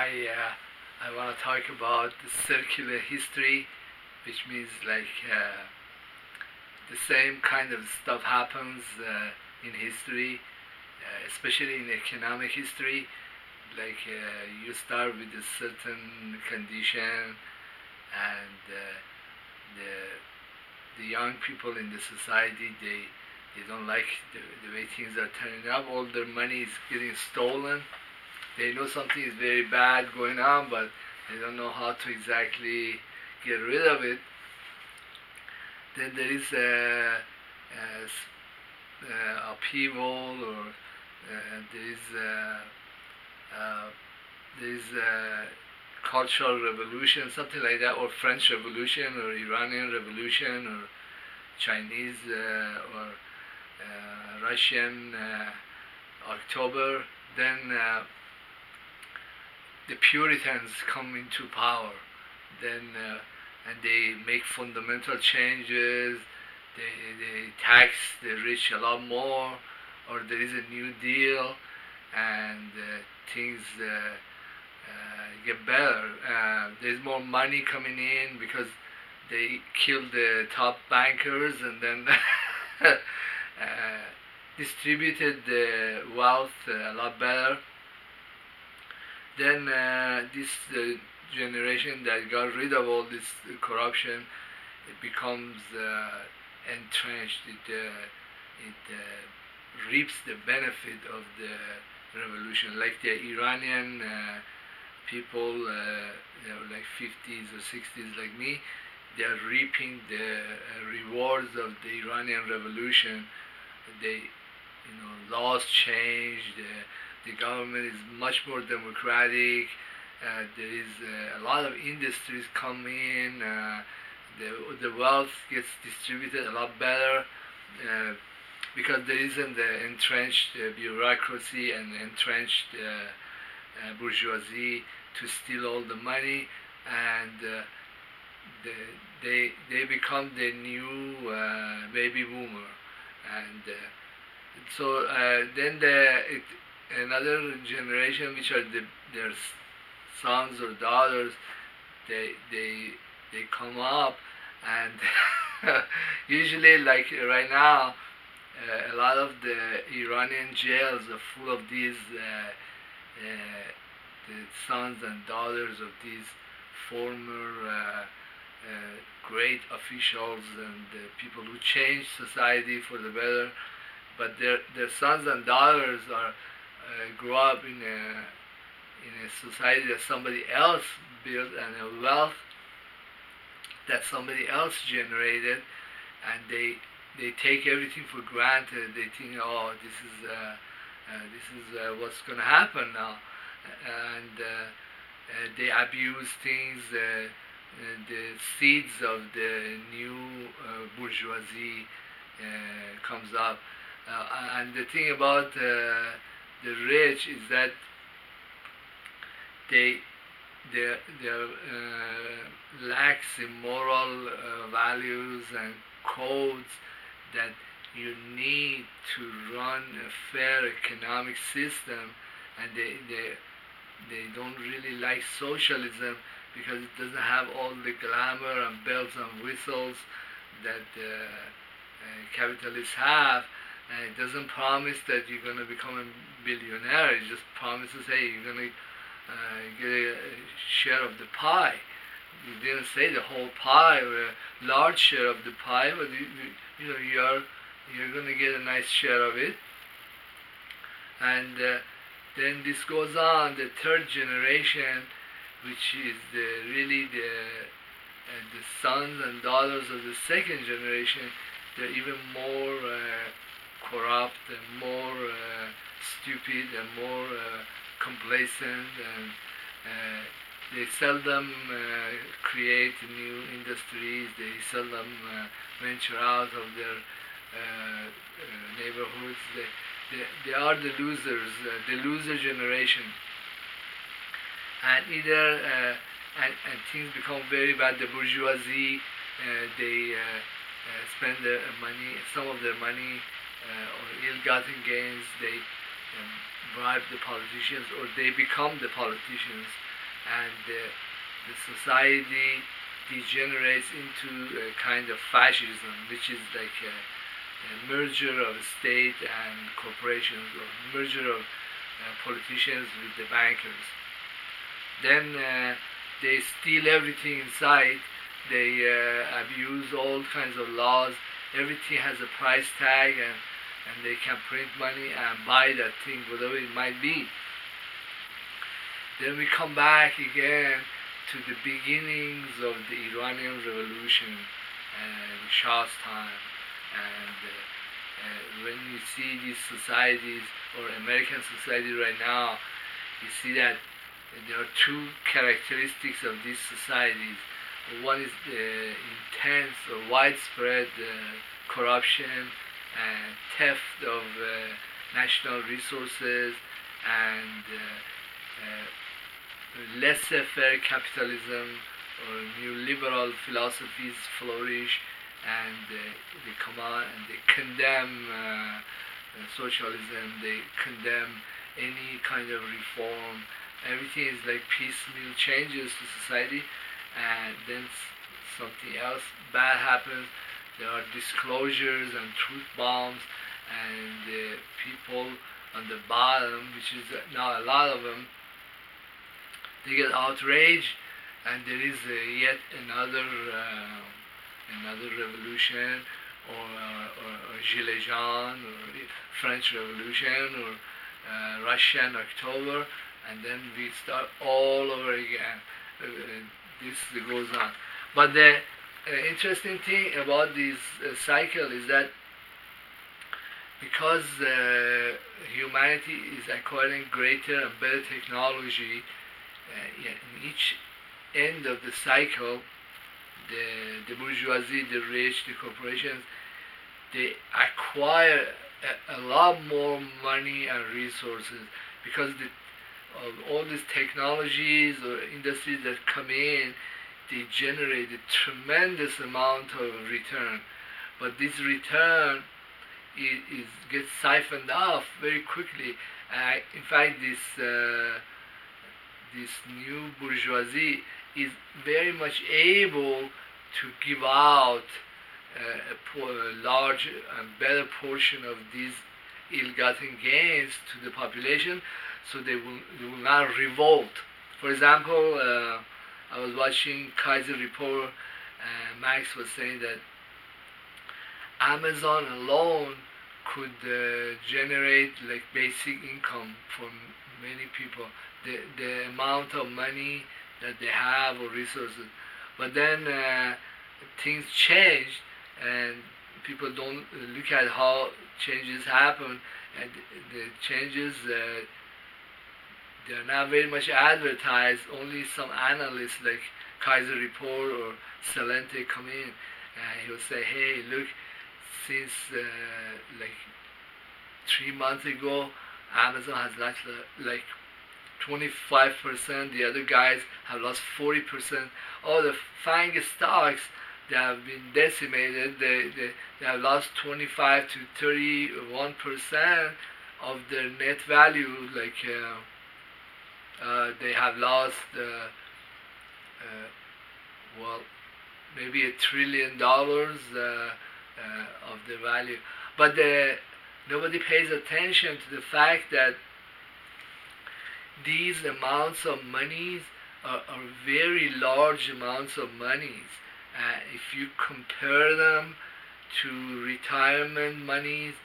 I want to talk about the circular history, which means like the same kind of stuff happens in history, especially in economic history. Like you start with a certain condition, and the young people in the society they don't like the way things are turning up. All their money is getting stolen. They know something is very bad going on, but they don't know how to exactly get rid of it. Then there is upheaval, or there is cultural revolution, something like that, or French Revolution, or Iranian Revolution, or Chinese or Russian October. Then the Puritans come into power. Then and they make fundamental changes. They tax the rich a lot more, or there is a New Deal, and things get better. There's more money coming in because they killed the top bankers, and then distributed the wealth a lot better. Then this generation that got rid of all this corruption, it becomes entrenched. It reaps the benefit of the revolution, like the Iranian people, like 50s or 60s, like me. They are reaping the rewards of the Iranian Revolution. Laws changed. The government is much more democratic. There is a lot of industries come in. The wealth gets distributed a lot better because there isn't the entrenched bureaucracy and entrenched bourgeoisie to steal all the money, and they become the new baby boomer, and so then another generation, which are their sons or daughters, they come up, and usually, like right now, a lot of the Iranian jails are full of these the sons and daughters of these former great officials and people who changed society for the better. But their sons and daughters grow up in a society that somebody else built, and a wealth that somebody else generated, and they take everything for granted. They think, oh, this is what's going to happen now, and they abuse things. The seeds of the new bourgeoisie comes up, and the thing about the rich is that they lacks in moral values and codes that you need to run a fair economic system, and they don't really like socialism because it doesn't have all the glamour and bells and whistles that capitalists have, and it doesn't promise that you're going to become a billionaire. It just promises, hey, you're going to get a share of the pie. You didn't say the whole pie or a large share of the pie, but you're going to get a nice share of it. And then this goes on. The third generation, which is really the sons and daughters of the second generation, they're even more corrupt and more stupid and more complacent, and they seldom create new industries. They seldom venture out of their neighborhoods. They are the losers, the loser generation. And either and things become very bad. The bourgeoisie, they spend their money, some of their money on ill-gotten gains. They bribe the politicians, or they become the politicians. and the society degenerates into a kind of fascism, which is like a merger of state and corporations, or merger of politicians with the bankers. Then they steal everything inside. They abuse all kinds of laws. Everything has a price tag, and they can print money and buy that thing, whatever it might be. Then we come back again to the beginnings of the Iranian Revolution and Shah's time. And when you see these societies, or American society right now, you see that there are two characteristics of these societies. One is the intense or widespread corruption and theft of national resources, and laissez-faire capitalism or neoliberal philosophies flourish, and they come out and they condemn socialism, they condemn any kind of reform. Everything is like piecemeal changes to society, and then something else bad happens. There are disclosures and truth bombs, and the people on the bottom, which is not a lot of them, they get outraged, and there is yet another revolution, or Gilets jaunes, or French Revolution, or Russian October, and then we start all over again. This goes on. But the interesting thing about this cycle is that because humanity is acquiring greater and better technology, in each end of the cycle, the bourgeoisie, the rich, the corporations, they acquire a lot more money and resources, because of all these technologies or industries that come in, they generate a tremendous amount of return. But this return gets siphoned off very quickly. In fact, this new bourgeoisie is very much able to give out a large and better portion of these ill-gotten gains to the population, so they will not revolt. For example, I was watching Kaiser Report, and Max was saying that Amazon alone could generate like basic income for many people, the amount of money that they have or resources. But then things change, and people don't look at how changes happen, and the changes they're not very much advertised. Only some analysts like Kaiser Report or Celente come in, and he will say, hey, look, since like 3 months ago, Amazon has lost like 25%, the other guys have lost 40%. All the FANG stocks, they have been decimated. They have lost 25 to 31% of their net value. Like they have lost, well, maybe $1 trillion of the value. But nobody pays attention to the fact that these amounts of monies are very large amounts of monies. If you compare them to retirement monies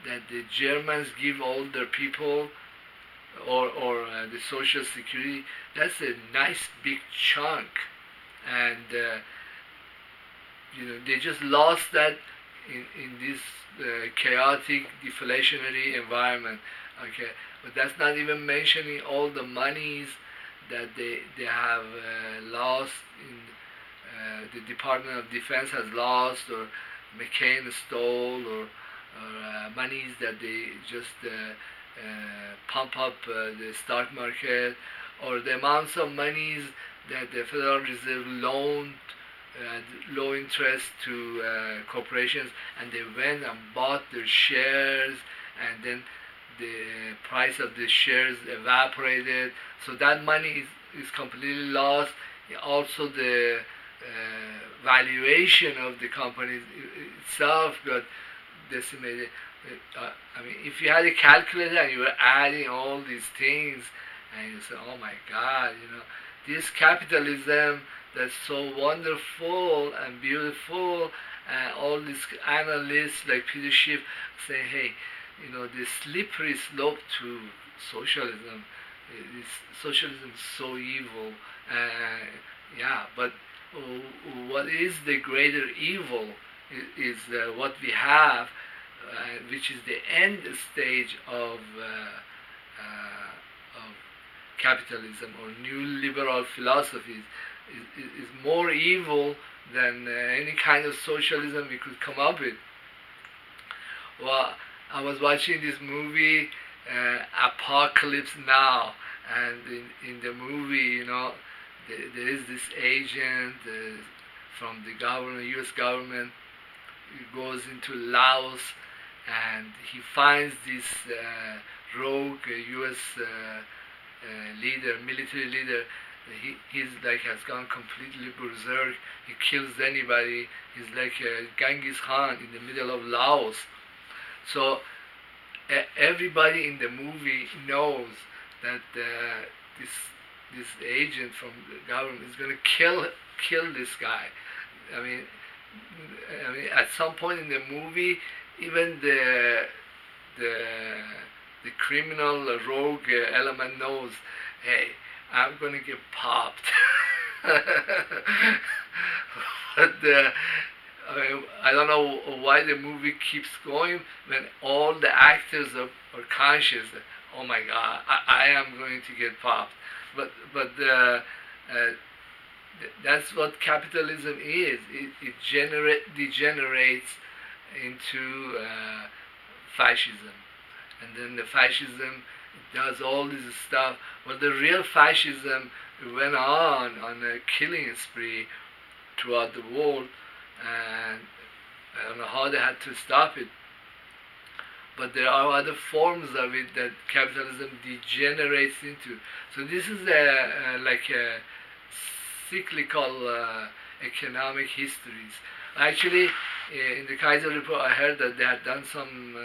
that the Germans give all their people, or the Social Security, that's a nice big chunk, and they just lost that in this chaotic deflationary environment. Okay, but that's not even mentioning all the monies that they have lost, in the Department of Defense has lost, or McCain stole, or monies that they just pump up the stock market, or the amounts of monies that the Federal Reserve loaned at low interest to corporations, and they went and bought their shares, and then the price of the shares evaporated. So that money is completely lost. Also, the valuation of the company itself got decimated. I mean, if you had a calculator and you were adding all these things, and you say, "Oh my God, this capitalism that's so wonderful and beautiful," and all these analysts like Peter Schiff say, "Hey, the slippery slope to socialism. Socialism is so evil." Yeah, but what is the greater evil is what we have, which is the end stage of capitalism or new liberal philosophies, is more evil than any kind of socialism we could come up with. Well, I was watching this movie, Apocalypse Now, and in the movie, there is this agent from the government, U.S. government, who goes into Laos, and he finds this rogue U.S. Leader, military leader. He's like has gone completely berserk. He kills anybody. He's like Genghis Khan in the middle of Laos. So everybody in the movie knows that this agent from the government is going to kill this guy. I mean, at some point in the movie, even the criminal rogue element knows, hey, I'm going to get popped. But I don't know why the movie keeps going when all the actors are conscious that, oh my God, I am going to get popped. But that's what capitalism is. It degenerates into fascism, and then the fascism does all this stuff. But the real fascism went on a killing spree throughout the world, and I don't know how they had to stop it. But there are other forms of it that capitalism degenerates into. So this is like a cyclical economic histories. Actually, in the Kaiser report, I heard that they had done some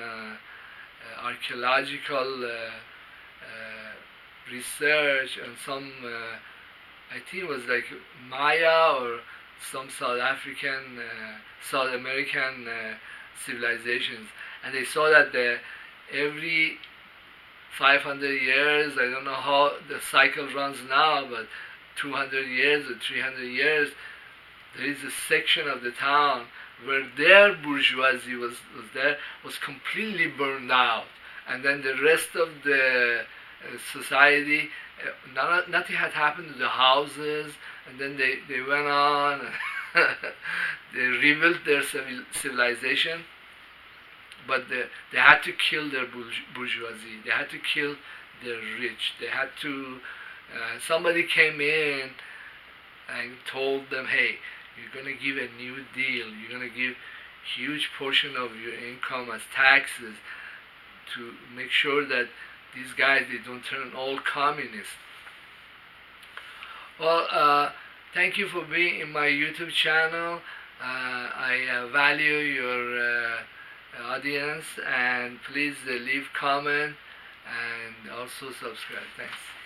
archaeological research on some, I think it was like Maya or some South American civilizations, and they saw that every 500 years, I don't know how the cycle runs now, but 200 years or 300 years, there is a section of the town where their bourgeoisie was completely burned out, and then the rest of the society, nothing had happened to the houses, and then they went on, they rebuilt their civilization, but they had to kill their bourgeoisie, they had to kill their rich, they had to, somebody came in and told them, hey, you're going to give a new deal, you're going to give huge portion of your income as taxes to make sure that these guys, they don't turn all communist. Well, thank you for being in my YouTube channel. I value your audience, and please leave comment and also subscribe. Thanks.